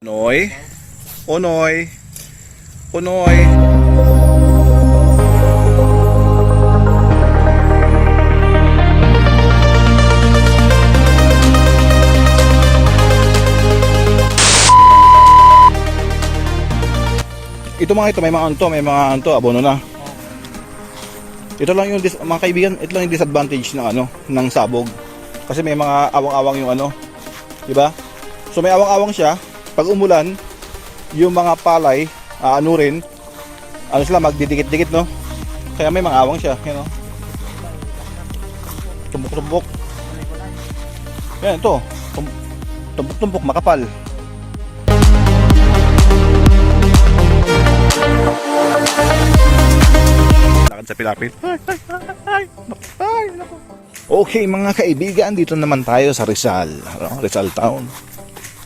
Onoy, Onoy, Onoy. Ito may mga abono na. Ito lang yung mga kaibigan, ito lang yung disadvantage ng ng sabog. Kasi may mga awang-awang yung di ba? So may awang-awang siya. Pag umulan, yung mga palay, sila magdidikit-dikit, no? Kaya may mga awang siya, you know? Tumbok-tumbok. Yan, ito. Tumbok-tumbok, makapal. Lakad sa pilapit. Okay, mga kaibigan, dito naman tayo sa Rizal. Rizal Town.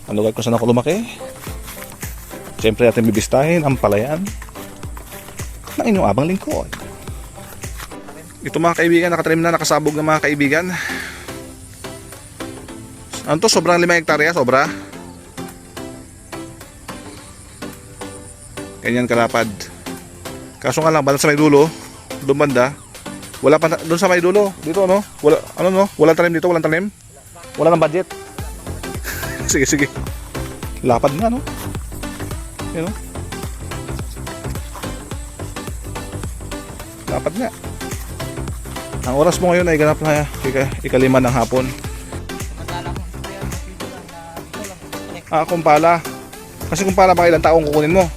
Ang lugar kung saan ako lumaki. Siyempre natin bibistahin ang palayan ng inyong abang lingkod. Ito mga kaibigan, nakatrim na, nakasabog na mga kaibigan. Ano to? Sobrang 5 hektarya? Sobra? Ganyan kalapad. Kaso nga lang, banda sa may dulo, doon banda, wala pa, doon sa may dulo, dito wala tanim dito, walang tanim. Wala ng budget. Sige. Lapad nga, no? Yun, no? Lapad nga. Ang oras mo ngayon ay ganap na ikalima ng hapon. Kumpala. Kasi kumpala baka ilang taong kukunin mo.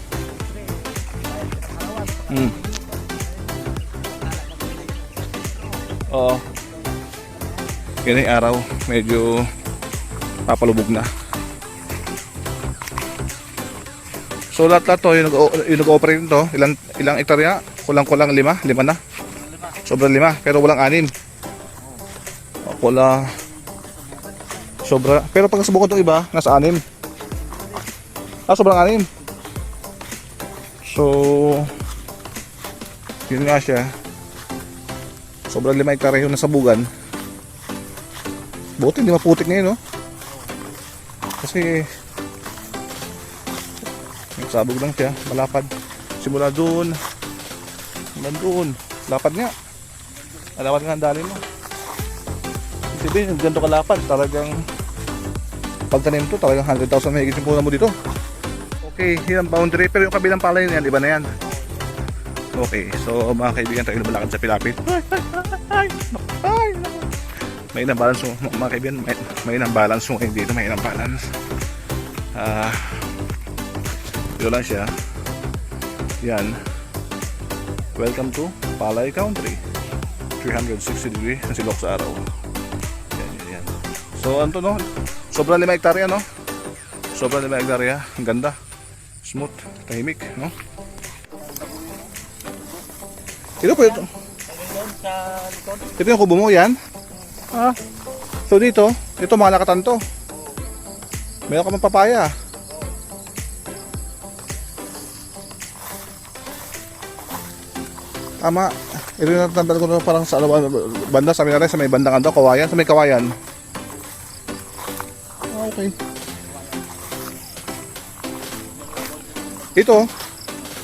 Oo. Yan ay araw. Medyo papalubog na. So lahat to yung nag-ooperate nito, ilang hektarya? Kulang-kulang 5 na. Sobrang 5 pero walang 6. Sobra. Pero pag subukan itong iba, nasa 6. Sobrang 6. So yun nga siya. Sobrang 5 hektarya yung nasabugan. Buti hindi maputik ngayon, no? Kasi sabog lang siya, malapad. Simula doon hanggang doon, lapad nga. Malapad nga ang dali mo. Sabihin, ganito kalapad, talagang pagtanim to, talagang 100,000 mahigit yung puno mo dito. Okay, yun ang boundary, pero yung kabilang palay yan, iba na yan. Okay, so mga kaibigan, tayo lumalakad sa pilapit. May inang balance mo, mga kaibigan, may inang balance mo ngayon dito, may inang balance. Ito lang siya. Yan. Welcome to Palay Country. 360 degree na silok sa araw. Yan. So ano to, no? Sobrang 5 hektarya, no? Sobrang 5 hektarya. Ang ganda. Smooth. Tahimik, no? Ito po ito. Ito yung kubo mo, yan? So dito, ito mga lakatan to. Meron ka mang papaya. Tama. Ito yung natandaan ko na parang sa banda sa amin na rin, sa may bandang kawayan, sa may kawayan. Okay.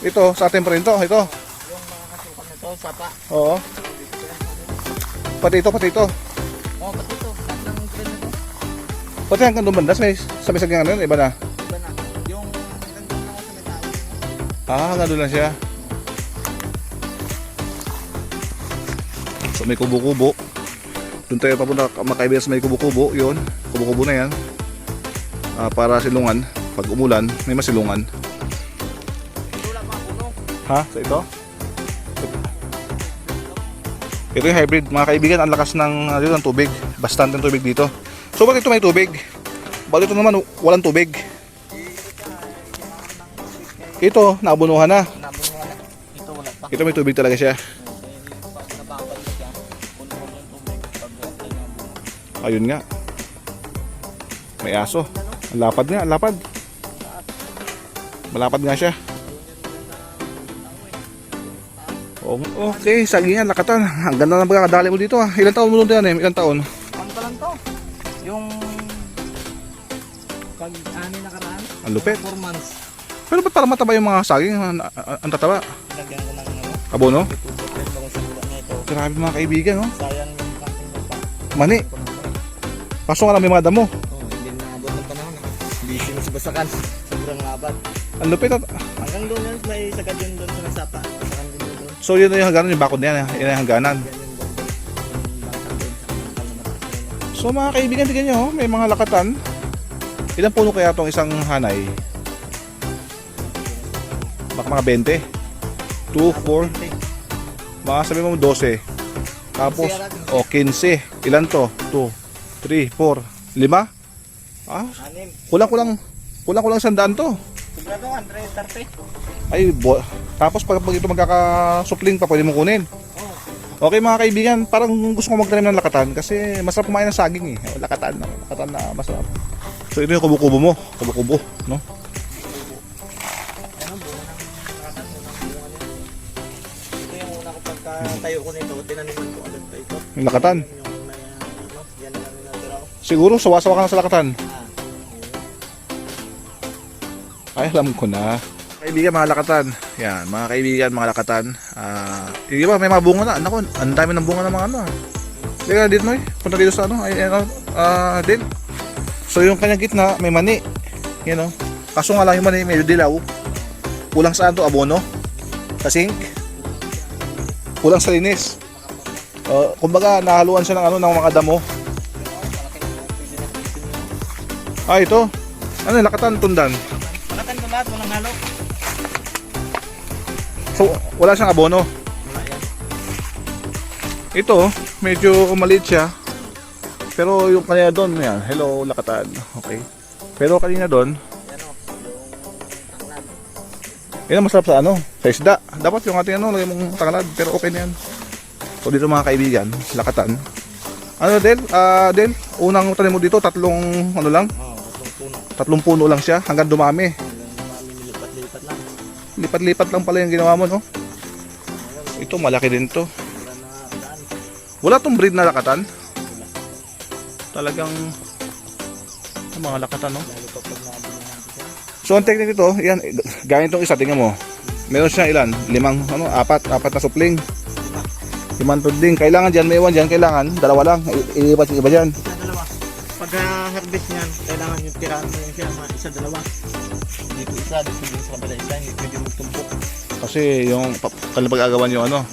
Ito sa atin pa rin to. Ito. Yung mga kasukan nito, sapa. Oo. Pati ito. Oo, pati ito. Lahat ng green nito. Pati hanggang doon banda, sa may sagyang ano yun, iba na. Iba na. Yung hanggang doon lang ako sa may tao. Hanggang doon lang siya. So may kubo-kubo. Doon tayo papunta makaibigan sa may kubo-kubo. Yun, kubo-kubo na yan. Para silungan. Pag umulan, may masilungan. Wala pa puno. Sa ito? Ito yung hybrid. Mga kaibigan, ang lakas ng tubig. Bastante ng tubig dito. So bakit ito may tubig? Bakit ito naman walang tubig? Ito, naabunuhan na. Ito wala pa. Ito may tubig talaga siya. Ayun nga. May aso. Lapad nga, lapad. Malapad nga siya. Okay, sagingan, lakatan. Ang ganda ng pagkakadali mo dito. Ilang taon mo doon yan? Ilang taon? Ano pa lang to? Yung Pag ani nakaraan, Ang lupit. 4 months. Pero ba't parang mataba yung mga saging? Ang tataba. Nilagyan ko ng ano, Abono? tutupin mo sa buwan na ito. Grabe mga kaibigan, no? Sayang yung pangking lupa. Mani. Kaso nga lang may mga damo. Hindi na abot ng panahon. Busy mo sa basakan. Sobrang labad. Ang lupit. Hanggang doon yan, may sagad yun doon sa nasapa. Basakan din doon. So yun na yung hangganan, yung bakod na yan. Yan yung hangganan. Yan yung bundok. Yung basakan doon sa kalamatas. So mga kaibigan, tignan nyo, may mga lakatan. Ilang puno kaya itong isang hanay? Baka mga 20. 2, 4, mga sabi mo 12. Tapos, 15. Ilan to? 2, 3, 4, 5? Ah, Anim. kulang-kulang 100 to. Sigurado 130. Ay, tapos pag ito magkakasupling pa, pwede mo kunin. Oh. Okay mga kaibigan, parang gusto ko magtanim ng lakatan kasi masarap kumain ng saging eh. Lakatan na masarap. So ito yung kubo-kubo mo, kubo-kubo, no? Ano, bunga ng nakatan mo ng bunga niya. Ito yung una ko pagkatayo ko nito, tinaniman ko agad pa ito. Yung lakatan. Yung may, ano, yan na lang natira ko. Siguro sawa-sawa ka na sa lakatan. Ah, Ay, alam ko na. Kaibigan, mga lakatan. Yan, mga kaibigan, mga lakatan. Hindi ba, may mga bunga na. Naku, ang dami ng bunga ng mga ano. Hindi ka dito, Noy. Punta dito sa ano. Din. So, yung kanyang gitna, may mani. Yan o. Kaso nga lang yung mani, medyo dilaw. Kulang saan to? Abono? Kasing? Kulang sa linis. Kumbaga, nahaluan siya ng ano, ng mga damo. Ito. Ano yung lakatan, tundan? nakatan ko lahat, walang halo. So, wala siyang abono. Wala yan. Ito, medyo maliit siya. Pero yung kanina doon, yan, hello, lakatan. Okay. Pero kanina doon, Yan o, yung tanglad. yan ang masarap sa ano, sa isda. Dapat yung ating ano, lagay mong tanglad, pero okay na yan. So dito mga kaibigan, lakatan. Ano Del, unang tanim mo dito, tatlong ano lang, Oo, tatlong puno. tatlong puno lang siya hanggang dumami. Hanggang dumami, nilipat-lipat lang. Lipat-lipat lang pala yung ginawa mo, no? Ito, malaki din to. Wala na daan. Wala tong breed na lakatan. Talagang mga lakatan, no? Lalo pa pag naabot na natin siya. So ang technique nito, yan, gaya itong isa, tingnan mo. Meron siya ilan? Apat na supling. 5 tudling. Kailangan dyan, may iwan dyan, kailangan, dalawa lang. Ilipat yung iba dyan. Isa, dalawa. Pag harvest niyan, kailangan yung tirahan mo yun siya, mga isa, dalawa. Dito isa, dito sa kabila isa, hindi pwede magtumpok. Kasi yung kalapag-agawan yung ano,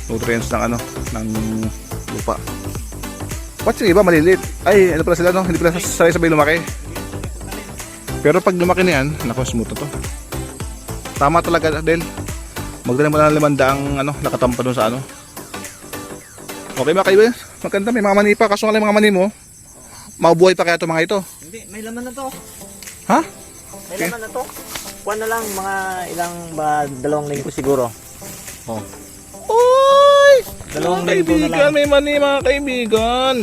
nutrients ng ano, ng lupa. What's yung iba, maliliit. Ay, ano pala sila, no? Hindi pala sabay-sabay lumaki. Pero pag lumaki na yan, naku, smooth na to. Tama talaga, Del. Magdala mo na ng 500 ano, nakatampa dun sa ano. Okay mga kaibigan, maganda, may mga mani pa. Kaso nga lang mga mani mo, mabubuhay pa kaya ito mga ito. Hindi, may laman na to. Ha? May laman na to. Kuha na lang, mga ilang ba, 2 linggo siguro. Oh. Oy! 2 Mga linggo na kaibigan, lang. may mani mga kaibigan.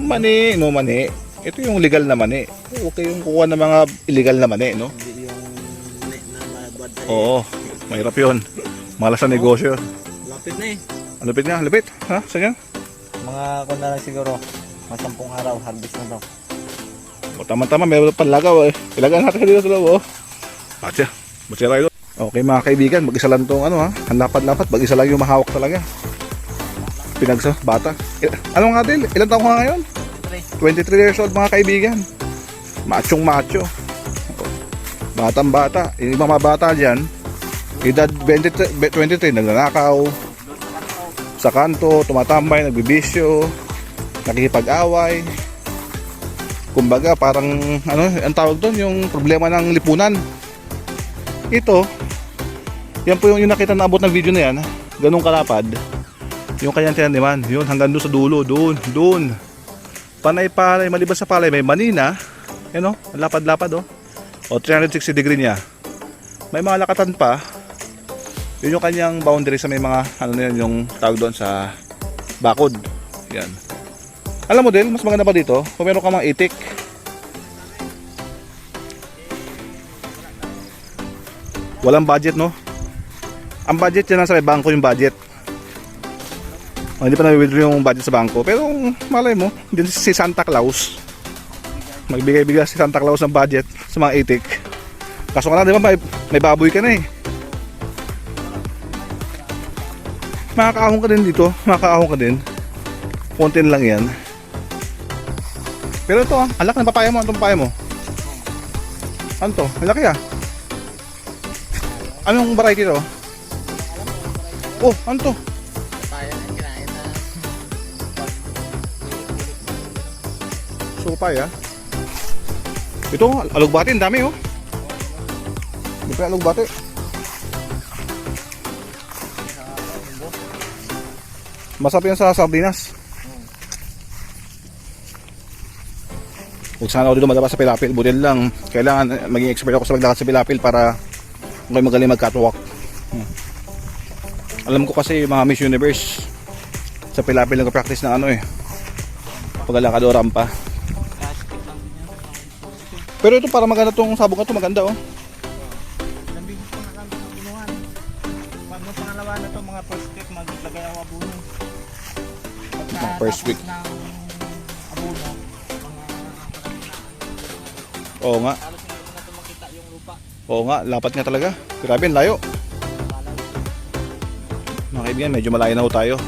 Mani. Ito yung legal na mani. Okay yung kukuha ng mga illegal na mani, no? Hindi yung mani na mabad ay. Oo, mahirap yun. Malas na negosyo. Lapit na eh. Ang lupit nga, lupit. Ha? Saan yan? Mga kuha na lang siguro. Mga 10 araw, harvest na to. O, tama-tama, may panlagaw eh. Ilagan natin dito sa loob, oh. Atya, masira ito. Okay mga kaibigan, mag-isa lang itong ano ha. Ang lapat-lapat, mag-isa lang yung mahawak talaga. Pinagsa, bata. Ano nga din? Ilan taong ka ngayon? 23 years old mga kaibigan. Machong macho. Batang bata. Yung mga bata dyan, edad 23, nagnanakaw. Sa kanto, tumatambay, nagbibisyo, nakikipag-away. Kumbaga parang ano, ang tawag doon, yung problema ng lipunan. Ito, yan po yung nakita na abot ng video na yan, ganung kalapad. Yung kanyang tinaniman, yun hanggang doon sa dulo, doon. Panay-panay, maliban sa palay, may manina, yan o, lapad-lapad o. O 360 degree niya. May mga lakatan pa. Yun yung kanyang boundary sa may mga ano na yun, yung tawag doon sa bakod. Yan. Alam mo din, mas maganda pa dito, kung meron ka mga itik. Walang budget, no? Ang budget yan nasa may bangko yung budget. Hindi pa na-withdraw yung budget sa bangko. Pero malay mo, din si Santa Claus. Magbigay-bigay si Santa Claus ng budget sa mga itik. Kaso nga lang, di ba, may baboy ka na eh. Makakaahon ka din dito. Makakaahon ka din. Kontin lang yan. Pero ito ah, alak ng papaya mo. Anong papaya mo? Ano to? Malaki ah. Anong variety to? Oh, ano to? Tayo na kinain na. So papaya. Ito, alugbati, ang dami oh. Di pa alugbati. Masarap yan sa sardinas. Huwag sana ako dito madaba sa pilapil. Butil lang. Kailangan maging expert ako sa maglakad sa pilapil para okay magaling mag-catwalk. Alam ko kasi mga Miss Universe sa pilapil nag-practice ng ano eh. Paglalakad o rampa. Pero ito para maganda tong sabong na to. Maganda oh. Lambi ko na lang ang ginuhan. Pag mo pangalawa na to mga first step maglagay ang abono. Mga first week. Ng abono. Oo nga. Halos hindi mo na ito makita yung lupa. Oo nga. Lapat nga talaga. Grabe ang layo. Mga kaibigan, medyo malayo na ho tayo.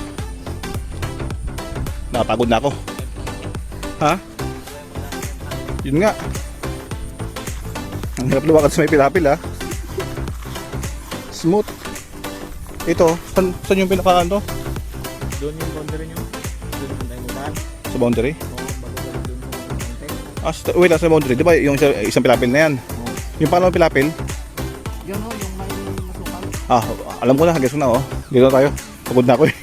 Napagod na ako. Ha? Yun nga. Ang hirap lumakad sa may pilapil ha. Smooth. Ito, saan yung pinakakan to? Doon yung boundary nyo. Doon yung tayo mudahan. Sa boundary? Oo, bago doon yung mountain. Wait lang sa boundary. Di ba yung isang pilapil na yan? Yung pangalawang pilapil? Yun o, yung may masukal. Alam ko na, guess ko na oh. Dito na tayo. Pagod na ako eh.